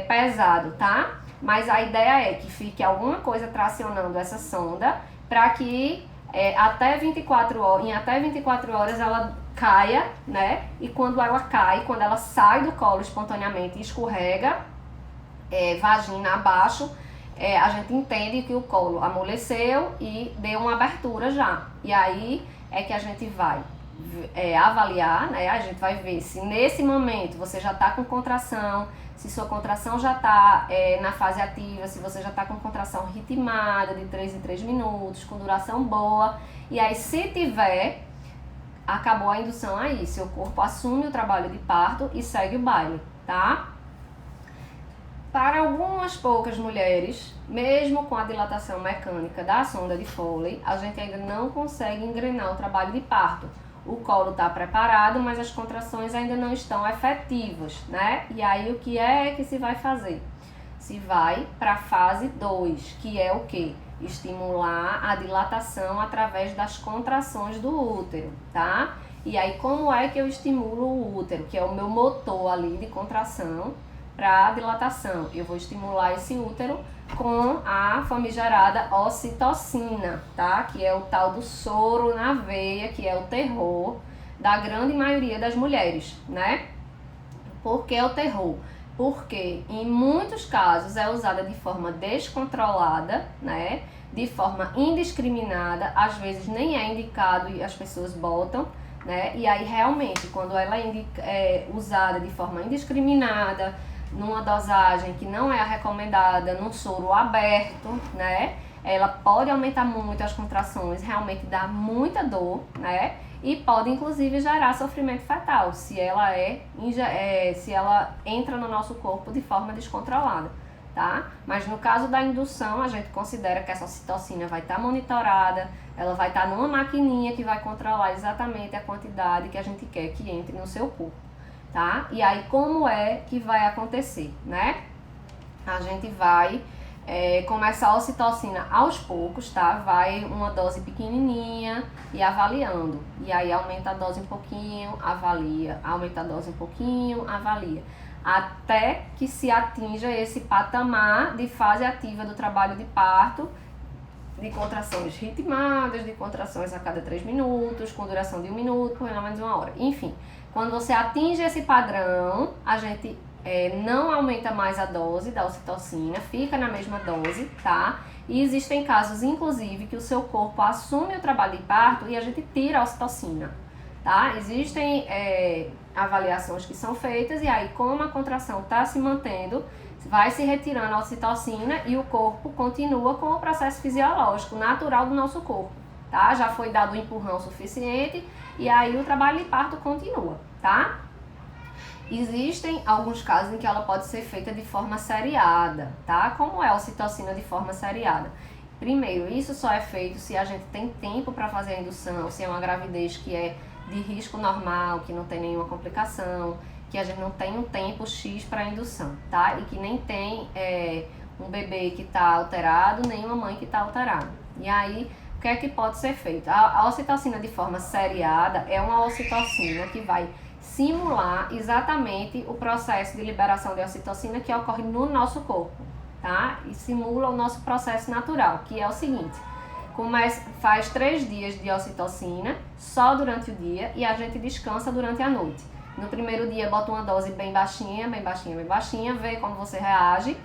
Speaker 1: pesado, tá? Mas a ideia é que fique alguma coisa tracionando essa sonda para que em até 24 horas ela caia, né? E quando ela cai, quando ela sai do colo espontaneamente e escorrega, vagina abaixo, a gente entende que o colo amoleceu e deu uma abertura já. E aí é que a gente vai avaliar, né? A gente vai ver se nesse momento você já está com contração, se sua contração já está na fase ativa, se você já está com contração ritmada de 3 em 3 minutos, com duração boa. E aí, se tiver, acabou a indução aí. Seu corpo assume o trabalho de parto e segue o baile, tá? Para algumas poucas mulheres, mesmo com a dilatação mecânica da sonda de Foley, a gente ainda não consegue engrenar o trabalho de parto. O colo está preparado, mas as contrações ainda não estão efetivas, né? E aí o que é que se vai fazer? Se vai para a fase 2, que é o quê? Estimular a dilatação através das contrações do útero, tá? E aí como é que eu estimulo o útero, que é o meu motor ali de contração para dilatação? Eu vou estimular esse útero com a famigerada ocitocina, tá? Que é o tal do soro na veia, que é o terror da grande maioria das mulheres, né? Por que o terror? Porque em muitos casos é usada de forma descontrolada, né? De forma indiscriminada, às vezes nem é indicado e as pessoas botam, né? E aí realmente, quando ela é usada de forma indiscriminada, numa dosagem que não é a recomendada, num soro aberto, né? Ela pode aumentar muito as contrações, realmente dá muita dor, né? E pode inclusive gerar sofrimento fetal, se ela se ela entra no nosso corpo de forma descontrolada, tá? Mas no caso da indução, a gente considera que essa ocitocina vai estar monitorada, ela vai estar numa maquininha que vai controlar exatamente a quantidade que a gente quer que entre no seu corpo, tá? E aí como é que vai acontecer, né? A gente vai começar a ocitocina aos poucos, tá? Vai uma dose pequenininha e avaliando. E aí aumenta a dose um pouquinho, avalia. Aumenta a dose um pouquinho, avalia. Até que se atinja esse patamar de fase ativa do trabalho de parto, de contrações ritmadas, de contrações a cada 3 minutos, com duração de 1 minuto, por pelo menos 1 hora. Enfim, quando você atinge esse padrão, a gente não aumenta mais a dose da ocitocina, fica na mesma dose, tá? E existem casos, inclusive, que o seu corpo assume o trabalho de parto e a gente tira a ocitocina, tá? Existem avaliações que são feitas e aí, como a contração está se mantendo, vai se retirando a ocitocina e o corpo continua com o processo fisiológico natural do nosso corpo, tá? Já foi dado um empurrão suficiente e aí o trabalho de parto continua, tá? Existem alguns casos em que ela pode ser feita de forma seriada, tá? Como é a ocitocina de forma seriada? Primeiro, isso só é feito se a gente tem tempo para fazer a indução, se é uma gravidez que é de risco normal, que não tem nenhuma complicação, que a gente não tem um tempo X para a indução, tá? E que nem tem um bebê que está alterado, nem uma mãe que está alterada. E aí, o que é que pode ser feito? A ocitocina de forma seriada é uma ocitocina que vai simular exatamente o processo de liberação de ocitocina que ocorre no nosso corpo, tá? E simula o nosso processo natural, que é o seguinte: faz 3 dias de ocitocina só durante o dia e a gente descansa durante a noite. No primeiro dia bota uma dose bem baixinha, bem baixinha, bem baixinha, vê como você reage,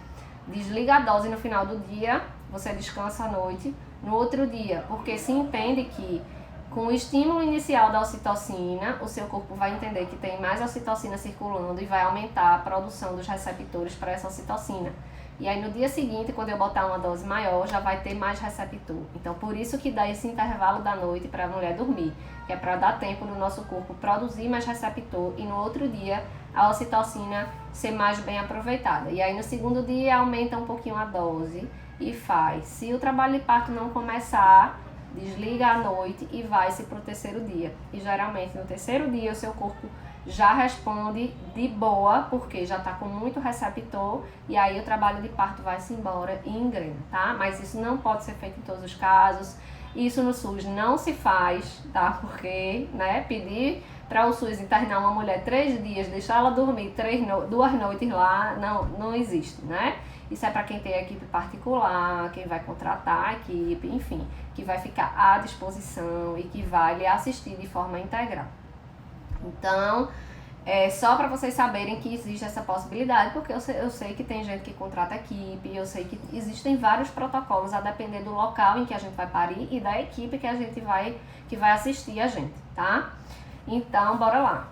Speaker 1: desliga a dose no final do dia, você descansa à noite. No outro dia, porque se entende que com o estímulo inicial da ocitocina, o seu corpo vai entender que tem mais ocitocina circulando e vai aumentar a produção dos receptores para essa ocitocina. E aí no dia seguinte, quando eu botar uma dose maior, já vai ter mais receptor. Então por isso que dá esse intervalo da noite para a mulher dormir, que é para dar tempo no nosso corpo produzir mais receptor e no outro dia a ocitocina ser mais bem aproveitada. E aí no segundo dia aumenta um pouquinho a dose e faz. Se o trabalho de parto não começar, desliga à noite e vai-se para o terceiro dia. E geralmente no terceiro dia o seu corpo já responde de boa, porque já está com muito receptor, e aí o trabalho de parto vai-se embora e engrena, tá? Mas isso não pode ser feito em todos os casos. Isso no SUS não se faz, tá? Porque, né, pedir para o SUS internar uma mulher 3 dias, deixar ela dormir 2 noites lá, não existe, né? Isso é para quem tem equipe particular, quem vai contratar a equipe, enfim, que vai ficar à disposição e que vai lhe assistir de forma integral. Então, é só para vocês saberem que existe essa possibilidade, porque eu sei que tem gente que contrata equipe, eu sei que existem vários protocolos a depender do local em que a gente vai parir e da equipe que a gente que vai assistir a gente, tá? Então, bora lá.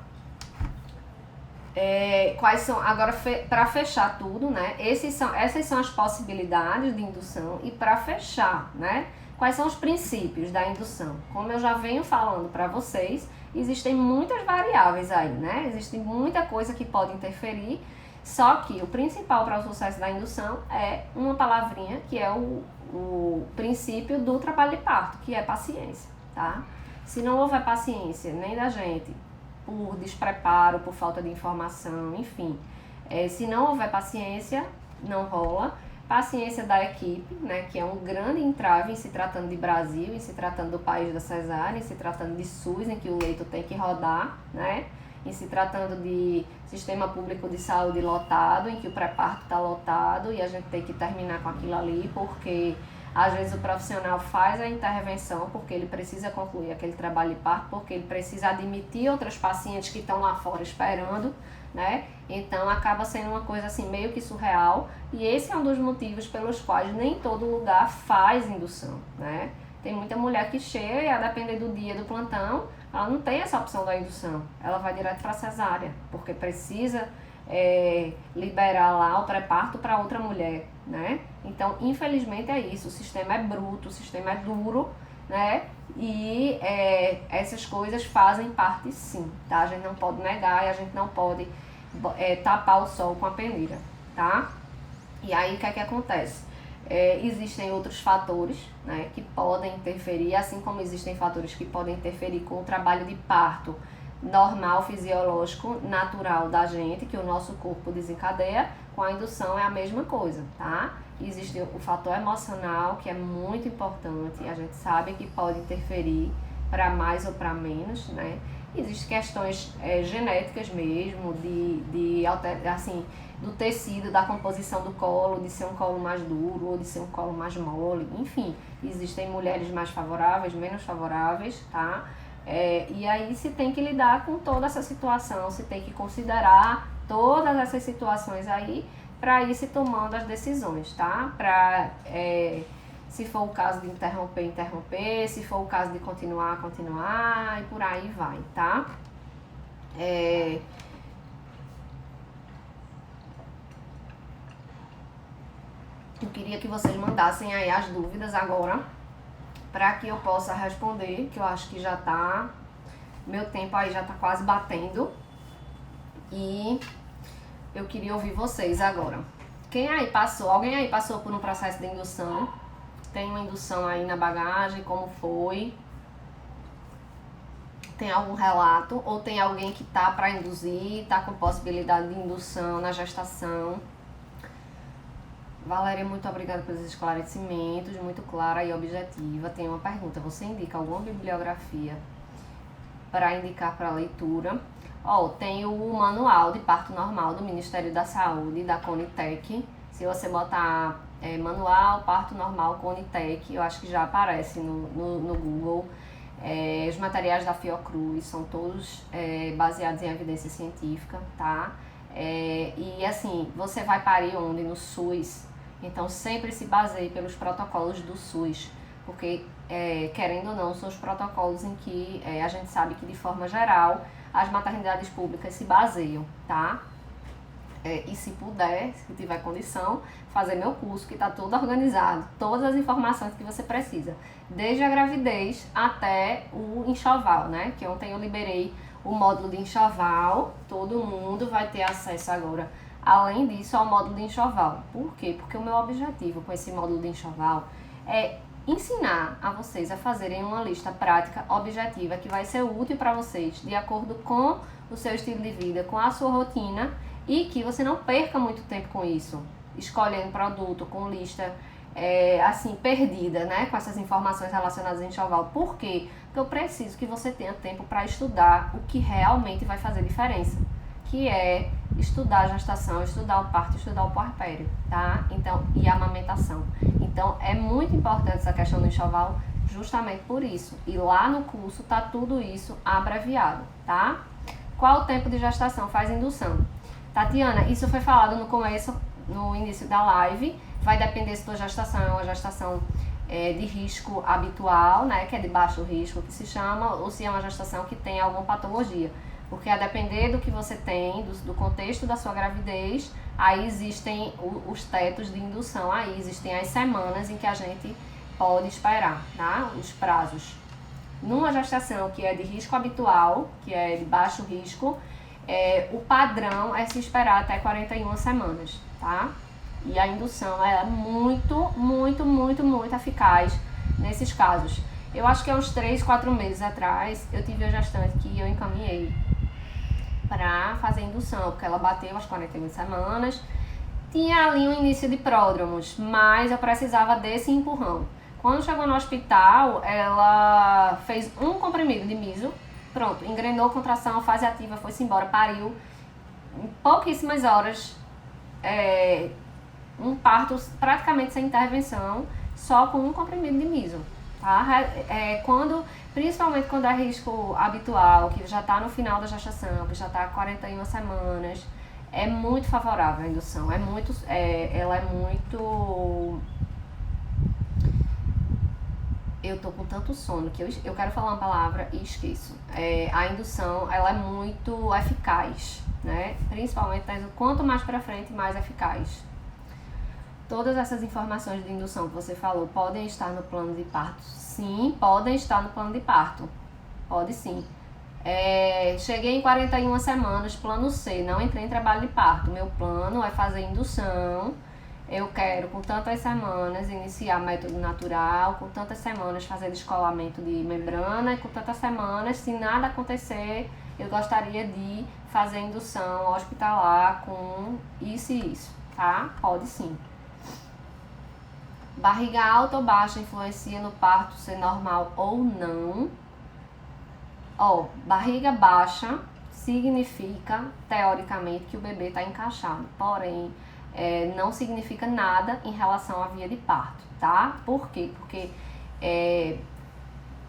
Speaker 1: Quais são, agora para fechar tudo, né? Essas são as possibilidades de indução, e para fechar, né? Quais são os princípios da indução? Como eu já venho falando para vocês, existem muitas variáveis aí, né? Existe muita coisa que pode interferir, só que o principal para o sucesso da indução é uma palavrinha, que é o princípio do trabalho de parto, que é paciência, tá? Se não houver paciência nem da gente, por despreparo, por falta de informação, enfim, se não houver paciência, não rola. Paciência da equipe, né, que é um grande entrave em se tratando de Brasil, em se tratando do país da cesárea, em se tratando de SUS, em que o leito tem que rodar, né, em se tratando de sistema público de saúde lotado, em que o pré-parto está lotado e a gente tem que terminar com aquilo ali, porque às vezes o profissional faz a intervenção porque ele precisa concluir aquele trabalho de parto, porque ele precisa admitir outras pacientes que estão lá fora esperando, né? Então acaba sendo uma coisa assim meio que surreal, e esse é um dos motivos pelos quais nem todo lugar faz indução, né? Tem muita mulher que chega e a depender do dia do plantão, ela não tem essa opção da indução, ela vai direto para a cesárea, porque precisa liberar lá o pré-parto para outra mulher, né? Então, infelizmente é isso, o sistema é bruto, o sistema é duro, né? E essas coisas fazem parte sim, tá? A gente não pode negar e a gente não pode tapar o sol com a peneira, tá? E aí o que é que acontece? Existem outros fatores, né, que podem interferir, assim como existem fatores que podem interferir com o trabalho de parto normal, fisiológico, natural da gente, que o nosso corpo desencadeia. Com a indução é a mesma coisa, tá? Existe o fator emocional, que é muito importante, e a gente sabe que pode interferir para mais ou para menos, né? Existem questões genéticas mesmo, assim, do tecido, da composição do colo, de ser um colo mais duro ou de ser um colo mais mole, enfim. Existem mulheres mais favoráveis, menos favoráveis, tá? E aí se tem que lidar com toda essa situação, se tem que considerar todas essas situações aí para ir se tomando as decisões, tá? Para, se for o caso de interromper, se for o caso de continuar, e por aí vai, tá? Eu queria que vocês mandassem aí as dúvidas agora, para que eu possa responder, que eu acho que já tá, meu tempo aí já tá quase batendo, e eu queria ouvir vocês agora. Alguém aí passou por um processo de indução? Tem uma indução aí na bagagem, como foi? Tem algum relato? Ou tem alguém que tá para induzir, tá com possibilidade de indução na gestação? Valéria, muito obrigada pelos esclarecimentos, muito clara e objetiva. Tem uma pergunta: você indica alguma bibliografia para indicar para leitura? Tem o manual de parto normal do Ministério da Saúde, da Conitec. Se você botar manual parto normal Conitec, eu acho que já aparece no Google. Os materiais da Fiocruz são todos baseados em evidência científica, tá? E assim, você vai parir onde? No SUS. Então sempre se baseie pelos protocolos do SUS, porque querendo ou não, são os protocolos em que a gente sabe que de forma geral as maternidades públicas se baseiam, tá? E se puder, se tiver condição, fazer meu curso, que está todo organizado, todas as informações que você precisa, desde a gravidez até o enxoval, né? Que ontem eu liberei o módulo de enxoval, todo mundo vai ter acesso agora. Além disso, ao módulo de enxoval. Por quê? Porque o meu objetivo com esse módulo de enxoval é ensinar a vocês a fazerem uma lista prática objetiva que vai ser útil para vocês de acordo com o seu estilo de vida, com a sua rotina, e que você não perca muito tempo com isso, escolhendo produto com lista assim, perdida, né, com essas informações relacionadas ao enxoval. Por quê? Porque eu preciso que você tenha tempo para estudar o que realmente vai fazer diferença, que é estudar a gestação, estudar o parto, estudar o puerpério, tá? Então, e a amamentação. Então, é muito importante essa questão do enxoval justamente por isso. E lá no curso tá tudo isso abreviado, tá? Qual o tempo de gestação faz indução? Tatiana, isso foi falado no começo, no início da live. Vai depender se a tua gestação é uma gestação de risco habitual, né, que é de baixo risco, que se chama, ou se é uma gestação que tem alguma patologia. Porque a depender do que você tem, do contexto da sua gravidez, aí existem os tetos de indução, aí existem as semanas em que a gente pode esperar, tá? Os prazos. Numa gestação que é de risco habitual, que é de baixo risco, o padrão é se esperar até 41 semanas, tá? E a indução é muito eficaz nesses casos. Eu acho que há uns 3, 4 meses atrás, eu tive a gestante que eu encaminhei para fazer indução, porque ela bateu as 41 semanas, tinha ali um início de pródromos, mas eu precisava desse empurrão. Quando chegou no hospital, ela fez um comprimido de miso, pronto, engrenou contração, fase ativa, foi-se embora, pariu. Em pouquíssimas horas, um parto praticamente sem intervenção, só com um comprimido de miso, tá? Principalmente quando é risco habitual, que já está no final da gestação, que já está há 41 semanas, é muito favorável a indução, ela é muito... Eu tô com tanto sono que eu quero falar uma palavra e esqueço. A indução, ela é muito eficaz, né? Principalmente quanto mais pra frente, mais eficaz. Todas essas informações de indução que você falou podem estar no plano de parto? Sim, podem estar no plano de parto. Pode sim. Cheguei em 41 semanas, plano C, não entrei em trabalho de parto. Meu plano é fazer indução. Eu quero, com tantas semanas, iniciar método natural, com tantas semanas fazer descolamento de membrana, e com tantas semanas, se nada acontecer, eu gostaria de fazer indução hospitalar com isso e isso, tá? Pode sim. Barriga alta ou baixa influencia no parto ser normal ou não? Barriga baixa significa, teoricamente, que o bebê está encaixado, porém, não significa nada em relação à via de parto, tá? Por quê? Porque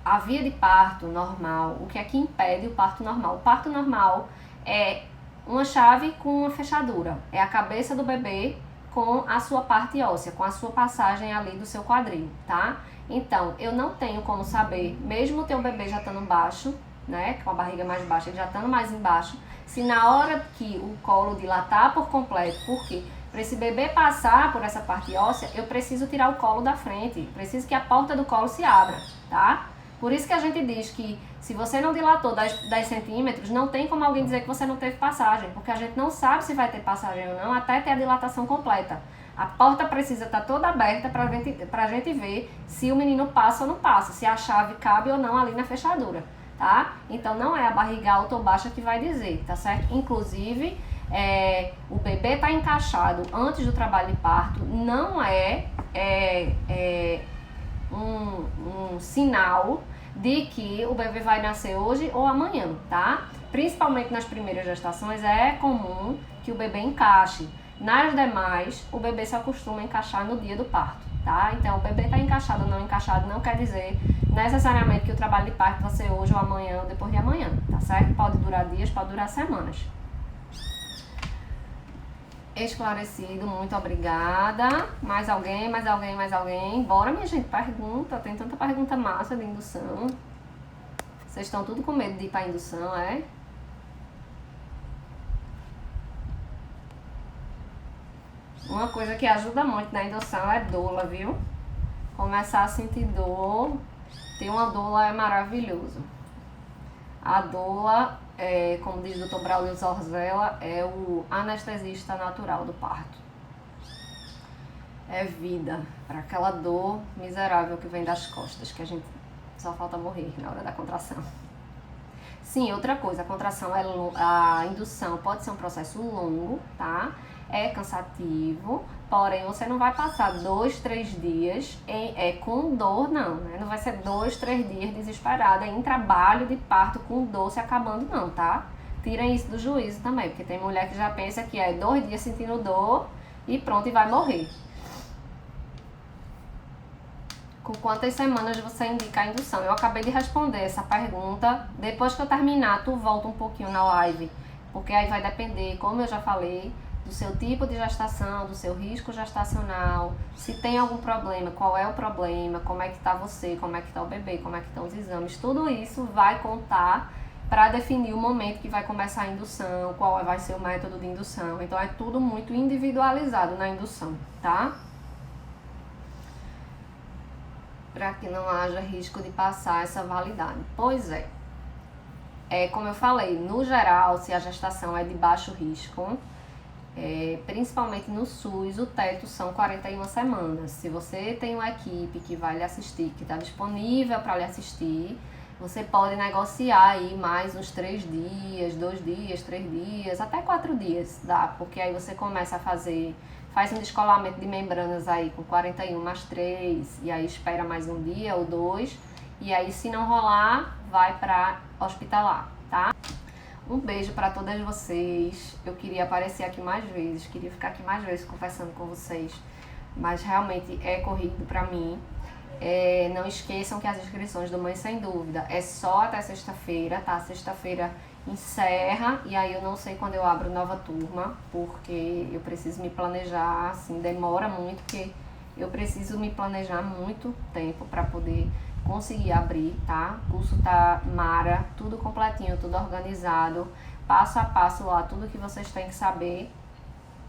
Speaker 1: a via de parto normal, o que é que impede o parto normal? O parto normal é uma chave com uma fechadura, é a cabeça do bebê com a sua parte óssea, com a sua passagem ali do seu quadril, tá? Então, eu não tenho como saber, mesmo o teu bebê já estando baixo, né, com a barriga mais baixa, ele já estando mais embaixo, se na hora que o colo dilatar por completo, porque para esse bebê passar por essa parte óssea, eu preciso tirar o colo da frente, preciso que a porta do colo se abra, tá? Por isso que a gente diz que se você não dilatou 10 centímetros, não tem como alguém dizer que você não teve passagem, porque a gente não sabe se vai ter passagem ou não até ter a dilatação completa. A porta precisa estar toda aberta para a gente ver se o menino passa ou não passa, se a chave cabe ou não ali na fechadura, tá? Então não é a barriga alta ou baixa que vai dizer, tá certo? Inclusive, o bebê tá encaixado antes do trabalho de parto não é um sinal de que o bebê vai nascer hoje ou amanhã, tá? Principalmente nas primeiras gestações é comum que o bebê encaixe. Nas demais, o bebê se acostuma a encaixar no dia do parto, tá? Então, o bebê tá encaixado ou não encaixado não quer dizer necessariamente que o trabalho de parto vai ser hoje ou amanhã ou depois de amanhã, tá certo? Pode durar dias, pode durar semanas. Esclarecido, muito obrigada. Mais alguém? Bora, minha gente, pergunta. Tem tanta pergunta massa de indução. Vocês estão tudo com medo de ir pra indução, é? Uma coisa que ajuda muito na indução é doula, viu? Começar a sentir dor. Ter uma doula é maravilhoso. A doula, como diz o Dr. Braulio Zorzella, é o anestesista natural do parto. É vida para aquela dor miserável que vem das costas, que a gente só falta morrer na hora da contração. Sim, outra coisa, a contração, a indução pode ser um processo longo, tá? É cansativo, porém você não vai passar 2, 3 dias com dor, não, né? Não vai ser 2, 3 dias desesperada em trabalho de parto com dor se acabando, não, tá? Tirem isso do juízo também, porque tem mulher que já pensa que é 2 dias sentindo dor e pronto, e vai morrer. Com quantas semanas você indica a indução? Eu acabei de responder essa pergunta. Depois que eu terminar, tu volta um pouquinho na live, porque aí vai depender, como eu já falei, do seu tipo de gestação, do seu risco gestacional, se tem algum problema, qual é o problema, como é que tá você, como é que tá o bebê, como é que estão os exames, tudo isso vai contar para definir o momento que vai começar a indução, qual vai ser o método de indução. Então é tudo muito individualizado na indução, tá? Para que não haja risco de passar essa validade. Pois é. Como eu falei, no geral, se a gestação é de baixo risco, principalmente no SUS, o teto são 41 semanas. Se você tem uma equipe que vai lhe assistir, que está disponível para lhe assistir, você pode negociar aí mais uns 3 dias, 2 dias, 3 dias, até 4 dias, dá, porque aí você começa a faz um descolamento de membranas aí com 41 mais 3, e aí espera mais um dia ou 2, e aí se não rolar, vai para hospitalar, tá? Um beijo para todas vocês. Eu queria aparecer aqui mais vezes, queria ficar aqui mais vezes conversando com vocês, mas realmente é corrido para mim. Não esqueçam que as inscrições do Mãe Sem Dúvida é só até sexta-feira, tá? Sexta-feira encerra e aí eu não sei quando eu abro nova turma, porque eu preciso me planejar, assim, demora muito, porque eu preciso me planejar muito tempo para poder conseguir abrir, tá? O curso tá mara, tudo completinho, tudo organizado, passo a passo lá, tudo que vocês têm que saber,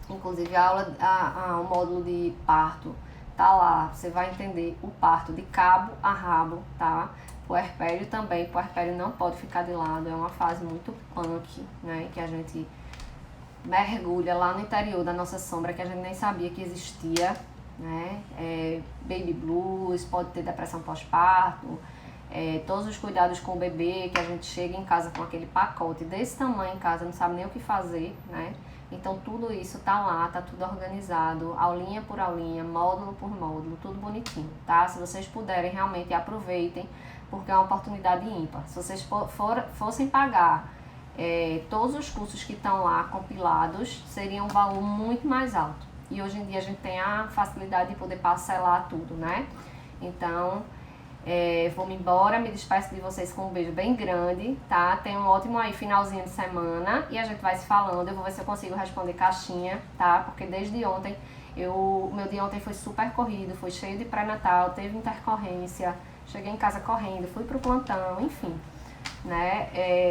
Speaker 1: inclusive o módulo de parto tá lá, você vai entender o parto de cabo a rabo, tá? Puerpério também, puerpério não pode ficar de lado, é uma fase muito punk, né? Que a gente mergulha lá no interior da nossa sombra, que a gente nem sabia que existia, né? Baby blues, pode ter depressão pós-parto, todos os cuidados com o bebê, que a gente chega em casa com aquele pacote desse tamanho em casa, não sabe nem o que fazer, né? Então tudo isso tá lá, tá tudo organizado, aulinha por aulinha, módulo por módulo, tudo bonitinho, tá? Se vocês puderem, realmente aproveitem, porque é uma oportunidade ímpar. Se vocês fossem pagar todos os cursos que estão lá compilados, seria um valor muito mais alto. E hoje em dia a gente tem a facilidade de poder parcelar tudo, né? Então, vou-me embora, me despeço de vocês com um beijo bem grande, tá? Tenham um ótimo aí finalzinho de semana e a gente vai se falando. Eu vou ver se eu consigo responder caixinha, tá? Porque desde ontem, o meu dia ontem foi super corrido, foi cheio de pré-natal, teve intercorrência, cheguei em casa correndo, fui pro plantão, enfim, né?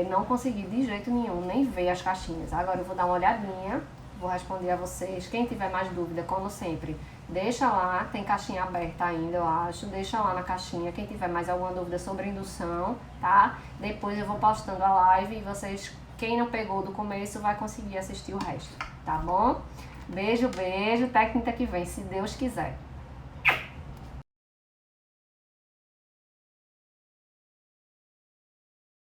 Speaker 1: Não consegui de jeito nenhum nem ver as caixinhas. Agora eu vou dar uma olhadinha, vou responder a vocês. Quem tiver mais dúvida, como sempre, deixa lá, tem caixinha aberta ainda, eu acho. Deixa lá na caixinha, quem tiver mais alguma dúvida sobre indução, tá? Depois eu vou postando a live e vocês, quem não pegou do começo, vai conseguir assistir o resto, tá bom? Beijo, beijo, até quinta que vem, se Deus quiser.